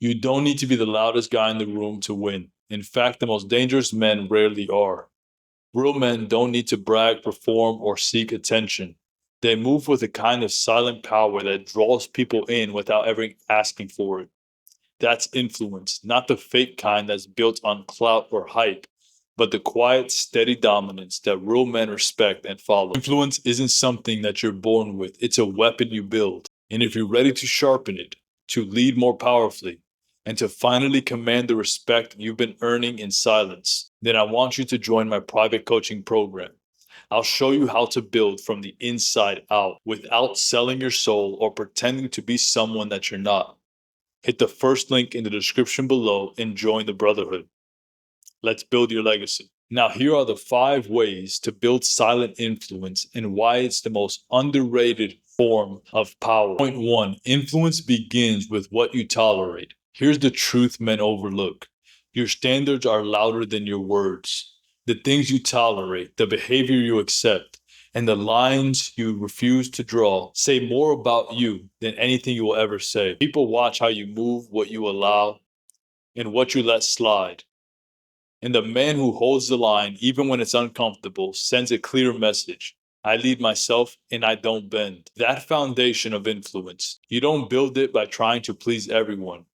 You don't need to be the loudest guy in the room to win. In fact, the most dangerous men rarely are. Real men don't need to brag, perform, or seek attention. They move with a kind of silent power that draws people in without ever asking for it. That's influence, not the fake kind that's built on clout or hype, but the quiet, steady dominance that real men respect and follow. Influence isn't something that you're born with, it's a weapon you build. And if you're ready to sharpen it, to lead more powerfully, and to finally command the respect you've been earning in silence, then I want you to join my private coaching program. I'll show you how to build from the inside out without selling your soul or pretending to be someone that you're not. Hit the first link in the description below and join the brotherhood. Let's build your legacy. Now, here are the 5 ways to build silent influence and why it's the most underrated form of power. Point 1, influence begins with what you tolerate. Here's the truth men overlook. Your standards are louder than your words. The things you tolerate, the behavior you accept, and the lines you refuse to draw say more about you than anything you will ever say. People watch how you move, what you allow, and what you let slide. And the man who holds the line, even when it's uncomfortable, sends a clear message. I lead myself and I don't bend. That foundation of influence, you don't build it by trying to please everyone.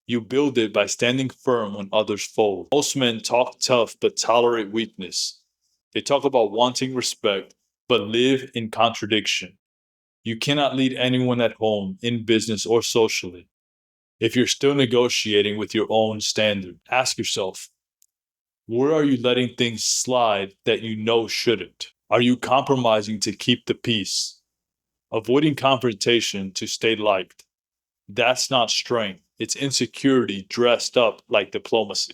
You build it by standing firm when others fold. Most men talk tough but tolerate weakness. They talk about wanting respect but live in contradiction. You cannot lead anyone at home, in business, or socially if you're still negotiating with your own standard. Ask yourself, where are you letting things slide that you know shouldn't? Are you compromising to keep the peace? Avoiding confrontation to stay liked? That's not strength. It's insecurity dressed up like diplomacy.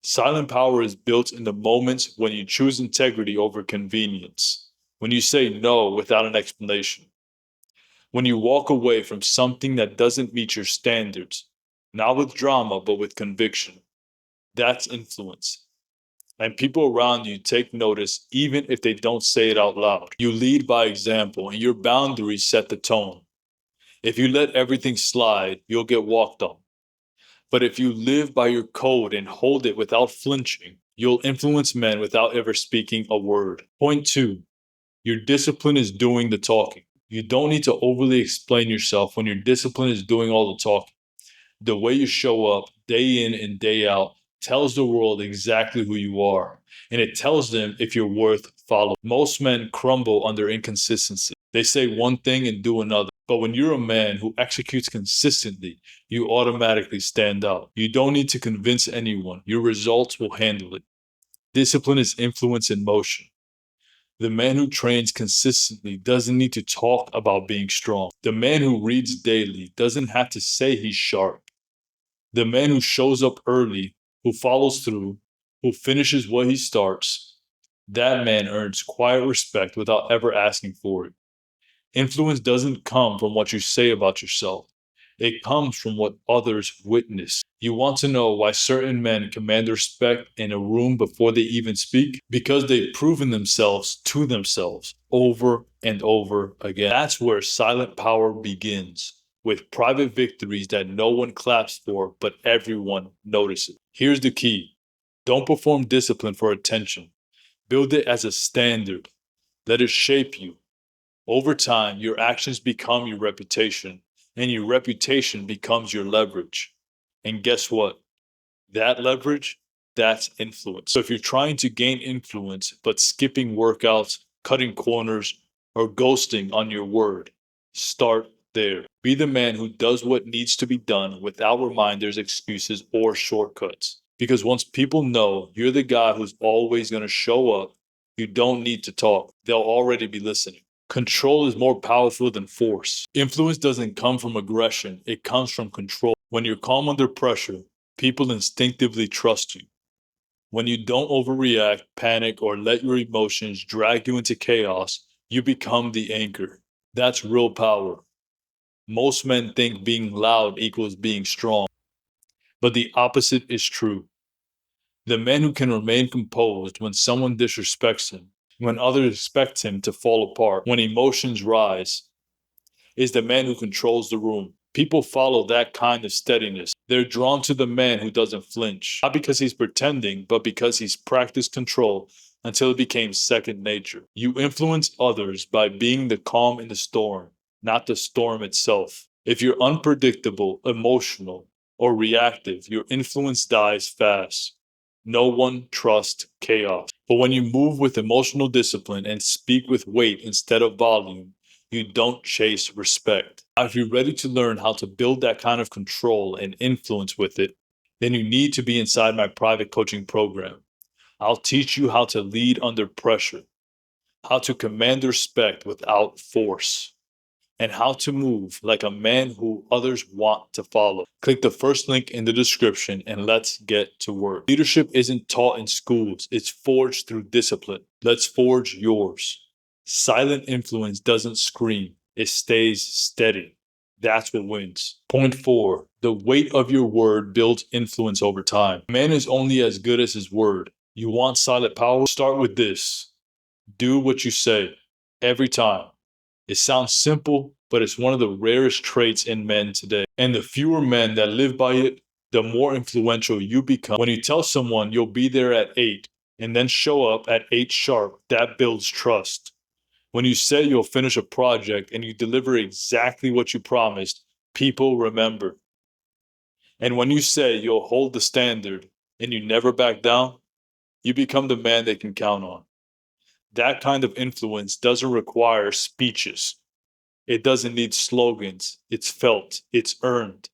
Silent power is built in the moments when you choose integrity over convenience, when you say no without an explanation, when you walk away from something that doesn't meet your standards, not with drama, but with conviction. That's influence. And people around you take notice even if they don't say it out loud. You lead by example, and your boundaries set the tone. If you let everything slide, you'll get walked on. But if you live by your code and hold it without flinching, you'll influence men without ever speaking a word. Point 2, your discipline is doing the talking. You don't need to overly explain yourself when your discipline is doing all the talking. The way you show up day in and day out tells the world exactly who you are, and it tells them if you're worth following. Most men crumble under inconsistency. They say one thing and do another. But when you're a man who executes consistently, you automatically stand out. You don't need to convince anyone. Your results will handle it. Discipline is influence in motion. The man who trains consistently doesn't need to talk about being strong. The man who reads daily doesn't have to say he's sharp. The man who shows up early, who follows through, who finishes what he starts, that man earns quiet respect without ever asking for it. Influence doesn't come from what you say about yourself. It comes from what others witness. You want to know why certain men command respect in a room before they even speak? Because they've proven themselves to themselves over and over again. That's where silent power begins, with private victories that no one claps for, but everyone notices. Here's the key. Don't perform discipline for attention. Build it as a standard. Let it shape you. Over time, your actions become your reputation, and your reputation becomes your leverage. And guess what? That leverage, that's influence. So if you're trying to gain influence, but skipping workouts, cutting corners, or ghosting on your word, start there. Be the man who does what needs to be done without reminders, excuses, or shortcuts. Because once people know you're the guy who's always going to show up, you don't need to talk. They'll already be listening. Control is more powerful than force. Influence doesn't come from aggression, it comes from control. When you're calm under pressure, people instinctively trust you. When you don't overreact, panic, or let your emotions drag you into chaos, you become the anchor. That's real power. Most men think being loud equals being strong, but the opposite is true. The man who can remain composed when someone disrespects him, when others expect him to fall apart, when emotions rise, is the man who controls the room. People follow that kind of steadiness. They're drawn to the man who doesn't flinch, not because he's pretending, but because he's practiced control until it became second nature. You influence others by being the calm in the storm, not the storm itself. If you're unpredictable, emotional, or reactive, your influence dies fast. No one trusts chaos. But when you move with emotional discipline and speak with weight instead of volume, you don't chase respect. If you're ready to learn how to build that kind of control and influence with it, then you need to be inside my private coaching program. I'll teach you how to lead under pressure, how to command respect without force, and how to move like a man who others want to follow. Click the first link in the description and let's get to work. Leadership isn't taught in schools, it's forged through discipline. Let's forge yours. Silent influence doesn't scream, it stays steady. That's what wins. Point 4. The weight of your word builds influence over time. A man is only as good as his word. You want silent power? Start with this. Do what you say. Every time. It sounds simple, but it's one of the rarest traits in men today. And the fewer men that live by it, the more influential you become. When you tell someone you'll be there at 8 and then show up at 8 sharp, that builds trust. When you say you'll finish a project and you deliver exactly what you promised, people remember. And when you say you'll hold the standard and you never back down, you become the man they can count on. That kind of influence doesn't require speeches. It doesn't need slogans. It's felt. It's earned.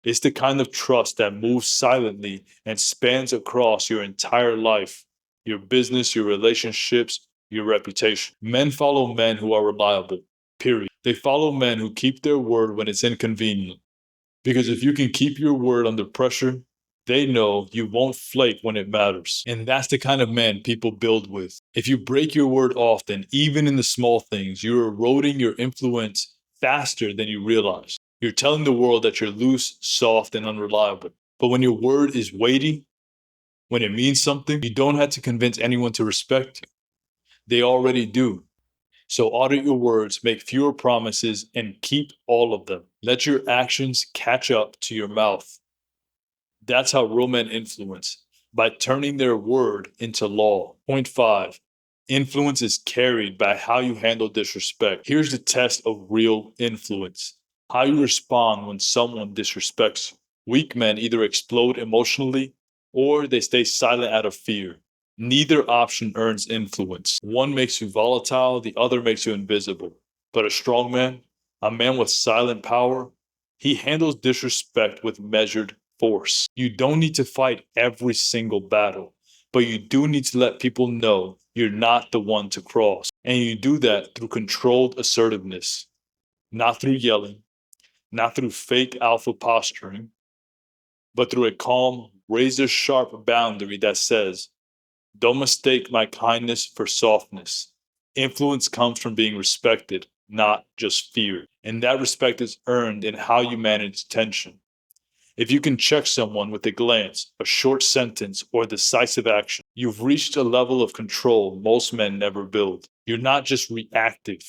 It's the kind of trust that moves silently and spans across your entire life, your business, your relationships, your reputation. Men follow men who are reliable, period. They follow men who keep their word when it's inconvenient. Because if you can keep your word under pressure, they know you won't flake when it matters. And that's the kind of man people build with. If you break your word often, even in the small things, you're eroding your influence faster than you realize. You're telling the world that you're loose, soft, and unreliable. But when your word is weighty, when it means something, you don't have to convince anyone to respect you. They already do. So audit your words, make fewer promises, and keep all of them. Let your actions catch up to your mouth. That's how real men influence, by turning their word into law. Point 5. Influence is carried by how you handle disrespect. Here's the test of real influence. How you respond when someone disrespects you. Weak men either explode emotionally or they stay silent out of fear. Neither option earns influence. One makes you volatile, the other makes you invisible. But a strong man, a man with silent power, he handles disrespect with measured force. You don't need to fight every single battle, but you do need to let people know you're not the one to cross. And you do that through controlled assertiveness, not through yelling, not through fake alpha posturing, but through a calm, razor sharp boundary that says, don't mistake my kindness for softness. Influence comes from being respected, not just feared. And that respect is earned in how you manage tension. If you can check someone with a glance, a short sentence, or decisive action, you've reached a level of control most men never build. You're not just reactive.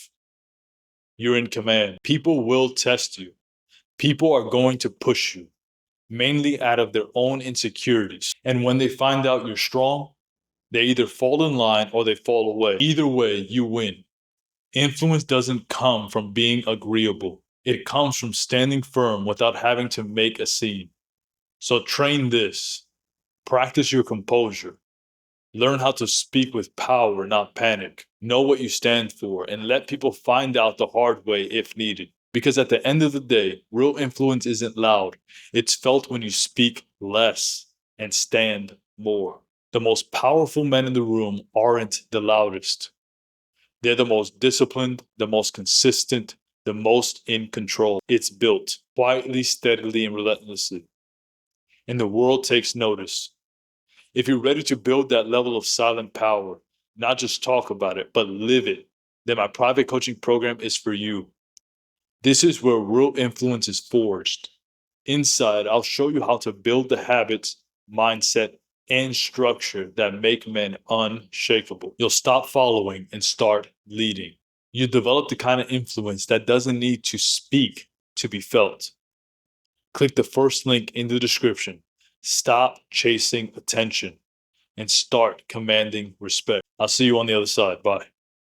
You're in command. People will test you. People are going to push you, mainly out of their own insecurities. And when they find out you're strong, they either fall in line or they fall away. Either way, you win. Influence doesn't come from being agreeable. It comes from standing firm without having to make a scene. So train this. Practice your composure. Learn how to speak with power, not panic. Know what you stand for and let people find out the hard way if needed. Because at the end of the day, real influence isn't loud. It's felt when you speak less and stand more. The most powerful men in the room aren't the loudest. They're the most disciplined, the most consistent, the most in control. It's built quietly, steadily, and relentlessly. And the world takes notice. If you're ready to build that level of silent power, not just talk about it, but live it, then my private coaching program is for you. This is where real influence is forged. Inside, I'll show you how to build the habits, mindset, and structure that make men unshakable. You'll stop following and start leading. You develop the kind of influence that doesn't need to speak, to be felt. Click the first link in the description. Stop chasing attention and start commanding respect. I'll see you on the other side. Bye.